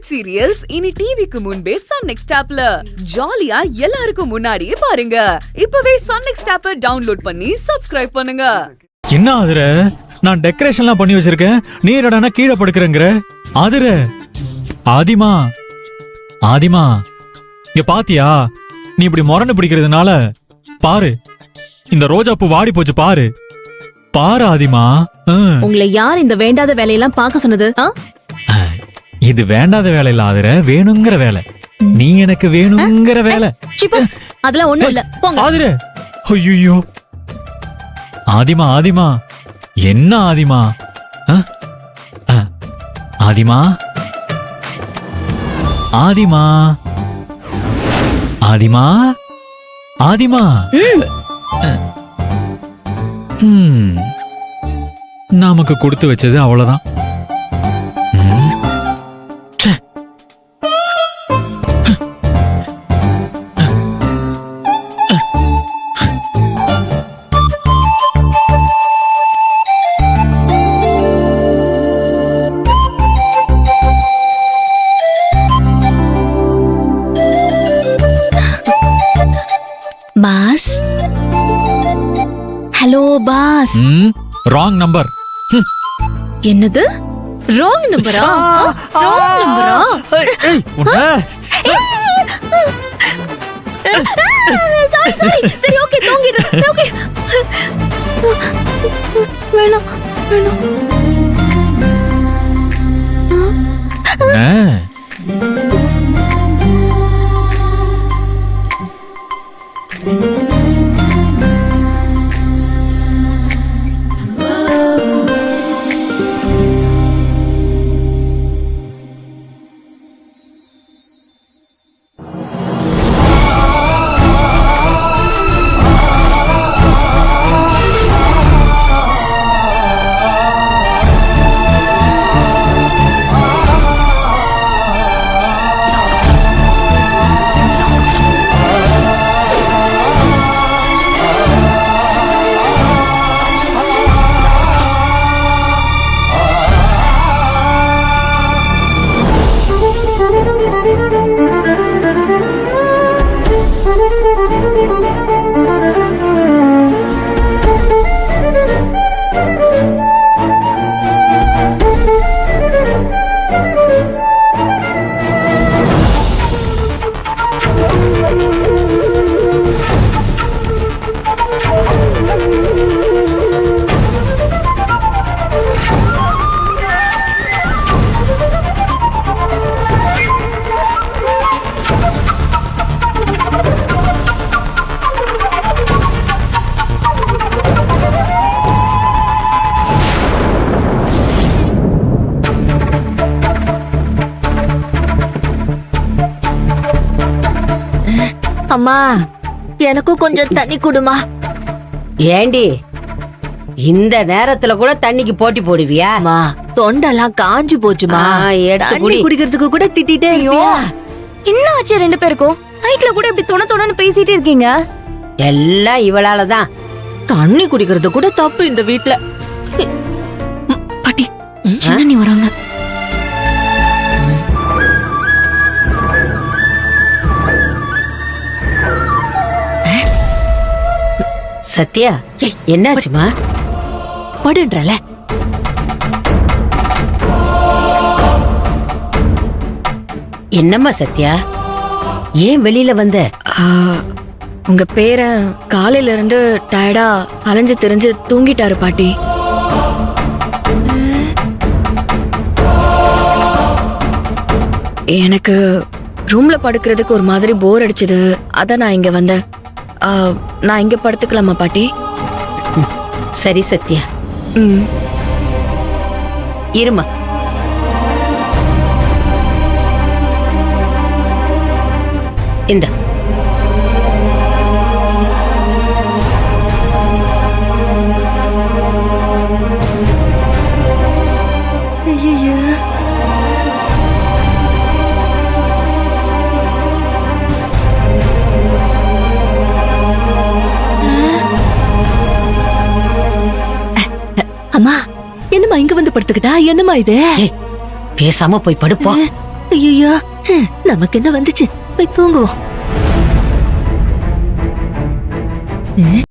Hit serials இனி டிவிக்கு முன்பே சன் நெக்ஸ்ட் ஆப்ல ஜாலியா எல்லாருக்கும் முன்னாடியே பாருங்க. இப்பவே சன் நெக்ஸ்ட் ஆப்பை டவுன்லோட் பண்ணி சப்ஸ்கிரைப் பண்ணுங்க. என்ன ஆதுர, நான் டெக்கரேஷன்லாம் பண்ணி வச்சிருக்கேன், நீ என்னடா கீழே படுக்கிறேங்கிற? ஆதுர, ஆதிமா ஆதிமா இங்க பாத்தியா? நீ இப்படி முரண்டு பிடிக்கிறதுனால பாரு, இந்த ரோஜா பூ வாடி போச்சு பாரு. பாரு ஆதிமா. உங்களை யார் இந்த வேண்டாத வேலையெல்லாம் பார்க்க சொன்னது? இது வேண்டாத வேலை இல்ல ஆதுர, வேணுங்கிற வேலை. நீ எனக்கு வேணுங்கிற வேலை. அதெல்லாம் ஒண்ணும் இல்ல, போங்க. ஆதுர, ஐயோ ஆதிமா ஆதிமா, என்ன ஆதிமா? ஆதிமா ஆதிமா ஆதிமா ஆதிமா. நமக்கு கொடுத்து வச்சது அவ்வளவுதான். Boss, hello boss. Wrong number. என்னது ராங் நம்பரா? ராங் நம்பரா? சரி ஓகே, தூங்கிடுறேன். ஓகே, வேணாம் வேணாம். அம்மா, எனக்கும் கொஞ்சம் தண்ணி குடுமா. ஏண்டி இந்த நேரத்துல கூட தண்ணிக்கு போட்டி போடுவியா? தொண்டெல்லாம் காஞ்சு போச்சுமா. எடுத்து குடிக்கிறதுக்கு கூட திட்டிட்டே இருக்கியா? என்ன ஆச்சு ரெண்டு பேருக்கும்? நைட்ல கூட இப்படி தொண பேசிட்டே இருக்கீங்க. எல்லாம் இவளாலதான். தண்ணி குடிக்கிறது கூட தப்பு இந்த வீட்ல. பாட்டி, சின்ன வராங்க. சத்யா, என்னாச்சுமா? படுன்றல. என்னம்மா சத்யா, ஏன் வெளியில வந்த? உங்க பேரை காலையில இருந்து டயர்டா அலைஞ்சு திரிஞ்சு தூங்கிட்டாரு பாட்டி. எனக்கு ரூம்ல படுக்கிறதுக்கு ஒரு மாதிரி போர் அடிச்சது, அதான் நான் இங்க வந்தேன். நான் இங்க படுத்துக்கலாமா பாட்டி? சரி சத்யா, இருமா. இந்த அம்மா, என்னம்மா இங்க வந்து படுத்துக்கிட்டா? என்னம்மா இது? பேசாம போய் படுப்போம். ஐயோ நமக்கு என்ன வந்துச்சு போய் தூங்குவோம். ம்.